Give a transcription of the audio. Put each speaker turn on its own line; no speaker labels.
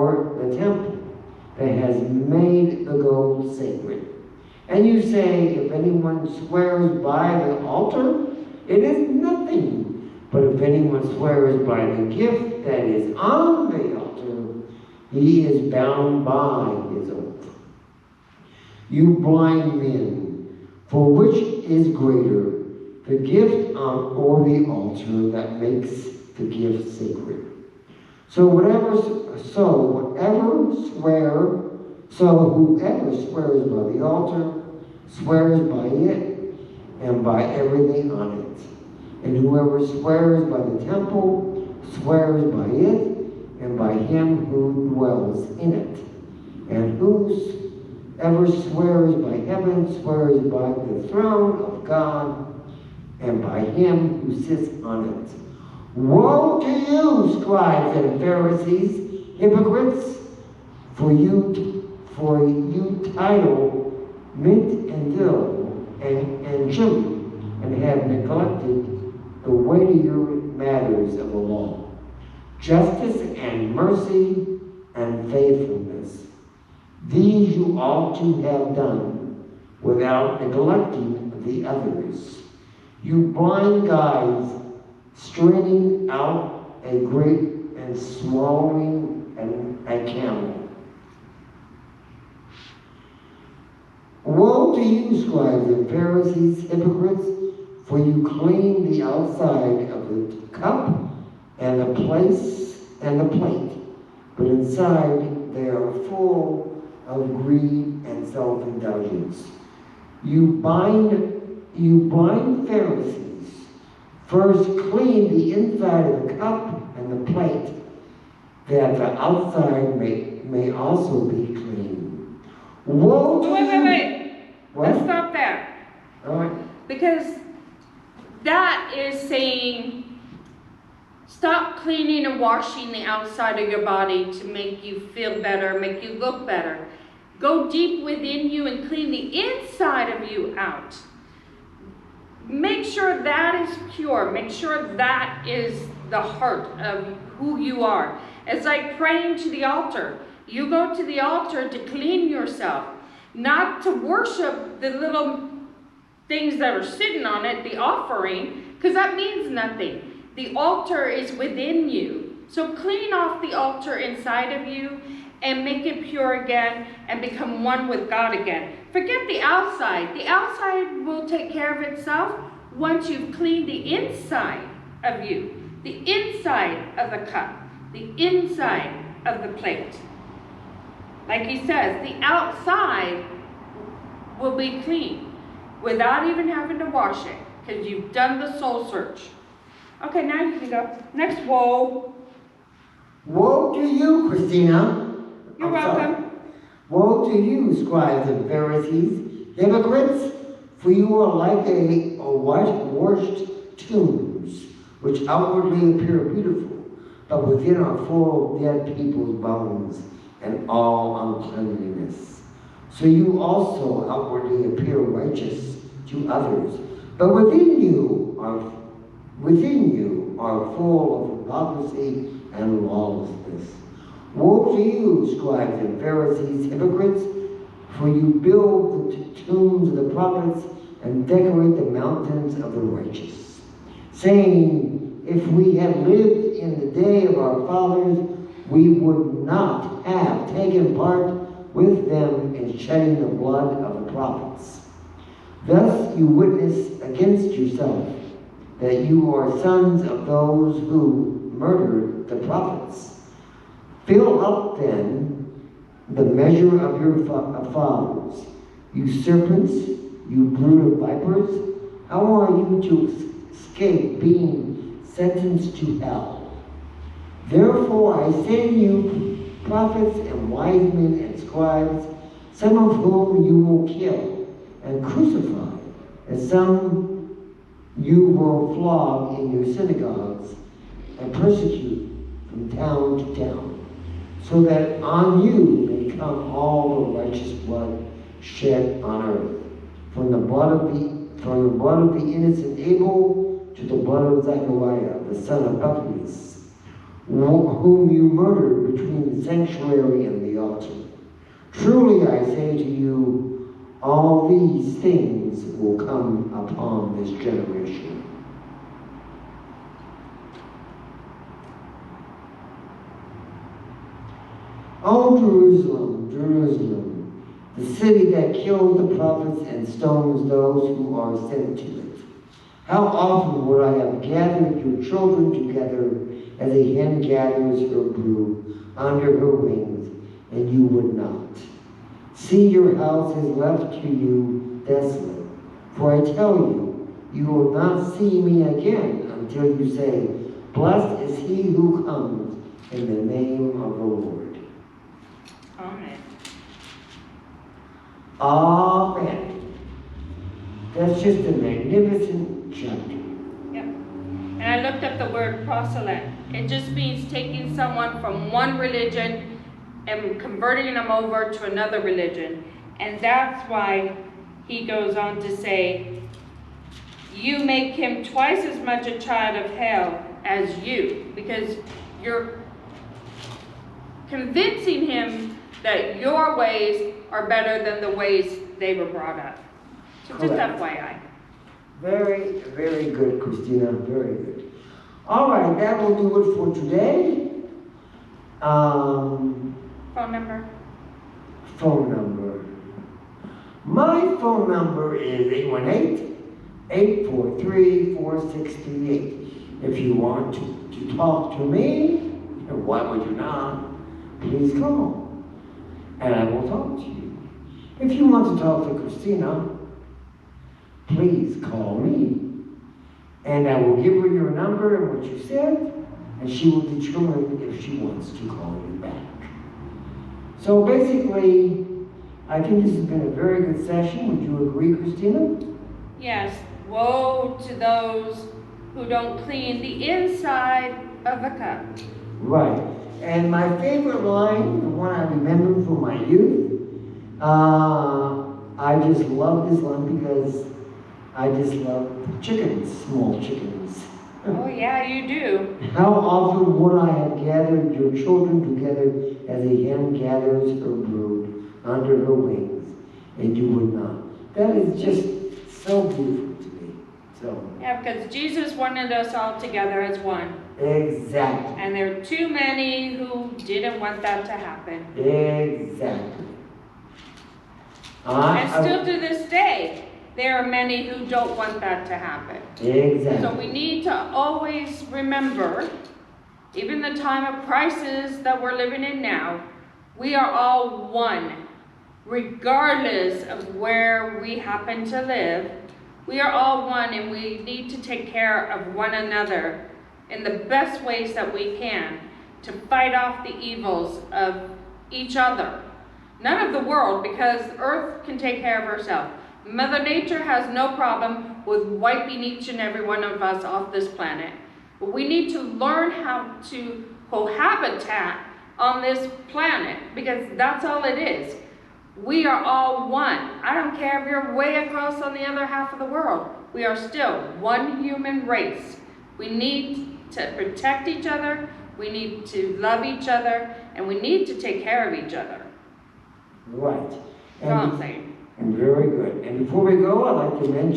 or the temple that has made the gold sacred. And you say, if anyone swears by the altar, it is nothing. But if anyone swears by the gift that is on the altar, he is bound by his oath. You blind men, for which is greater, the gift or the altar that makes the gift sacred? Whoever swears by the altar swears by it and by everything on it. And whoever swears by the temple swears by it and by him who dwells in it. And whoever swears by heaven swears by the throne of God and by him who sits on it. Woe to you, scribes and Pharisees, hypocrites! For you title mint and dill and chili, and have neglected the weightier matters of the law, justice and mercy and faithfulness. These you ought to have done without neglecting the others. You blind guides, straining out a grape and swallowing a camel. Woe to you, scribes and Pharisees, hypocrites, for you clean the outside of the cup and the plate, but inside they are full of greed and self-indulgence. You blind Pharisees, first clean the inside of the cup and the plate, that the outside may also be clean. Woe to you!
Wait.
What?
Let's stop there.
All right.
Because that is saying, stop cleaning and washing the outside of your body to make you feel better, make you look better. Go deep within you and clean the inside of you out. Make sure that is pure. Make sure that is the heart of who you are. It's like praying to the altar. You go to the altar to clean yourself, not to worship the little things that are sitting on it, the offering, because that means nothing. The altar is within you. So clean off the altar inside of you and make it pure again and become one with God again. Forget the outside. The outside will take care of itself once you've cleaned the inside of you, the inside of the cup, the inside of the plate. Like he says, the outside will be clean without even having to wash it because you've done the soul search. Okay, now you can go. Next, woe.
Woe to you, Christina.
You're welcome.
Woe to you, scribes and Pharisees, hypocrites, for you are like a whitewashed tombs, which outwardly appear beautiful, but within are full of dead people's bones and all uncleanliness. So you also outwardly appear righteous to others, but within you are full of hypocrisy and lawlessness. Woe to you, scribes and Pharisees, hypocrites, for you build the tombs of the prophets and decorate the mountains of the righteous, saying, if we had lived in the day of our fathers, we would not have taken part with them in shedding the blood of the prophets. Thus you witness against yourself that you are sons of those who murdered the prophets. Fill up then the measure of your fathers. You serpents, you brood of vipers, how are you to escape being sentenced to hell? Therefore I send you prophets and wise men and scribes, some of whom you will kill and crucify, and some you will flog in your synagogues and persecute from town to town, so that on you may come all the righteous blood shed on earth, from the blood of the innocent Abel to the blood of Zechariah, the son of Barachias, whom you murdered between the sanctuary and the altar. Truly I say to you, all these things will come upon this generation. O Jerusalem, Jerusalem, the city that kills the prophets and stones those who are sent to it. How often would I have gathered your children together as a hen gathers her brood under her wings, and you would not. See, your house is left to you desolate. For I tell you, you will not see me again until you say, blessed is he who comes in the name of the Lord.
Amen.
Amen. That's just a magnificent chapter.
Yep. And I looked up the word proselyte. It just means taking someone from one religion and converting them over to another religion. And that's why he goes on to say, you make him twice as much a child of hell as you, because you're convincing him that your ways are better than the ways they were brought up. So just FYI.
Very, very good, Christina. Very good. All right, that will do it for today.
Phone number?
Phone number. My phone number is 818-843-4638. If you want to talk to me, and why would you not, please call, and I will talk to you. If you want to talk to Christina, please call me, and I will give her your number and what you said, and she will determine if she wants to call you back. So basically, I think this has been a very good session. Would you agree, Christina?
Yes. Woe to those who don't clean the inside of a cup.
Right. And my favorite line, the one I remember from my youth, I just love this one because I just love chickens, small chickens.
Oh yeah, you do.
How often would I have gathered your children together as a hen gathers her brood under her wings, and you would not. That is just so beautiful to me. So.
Yeah, because Jesus wanted us all together as one.
Exactly.
And there are too many who didn't want that to happen.
Exactly.
And still to this day, there are many who don't want that to happen.
Exactly.
So we need to always remember, even the time of crisis that we're living in now, we are all one. Regardless of where we happen to live, we are all one, and we need to take care of one another in the best ways that we can to fight off the evils of each other. None of the world, because Earth can take care of herself. Mother Nature has no problem with wiping each and every one of us off this planet. But we need to learn how to cohabitate on this planet, because that's all it is. We are all one. I don't care if you're way across on the other half of the world. We are still one human race. We need to protect each other, we need to love each other, and we need to take care of each other.
Right.
That's all I'm saying.
And very good. And before we go, I'd like to mention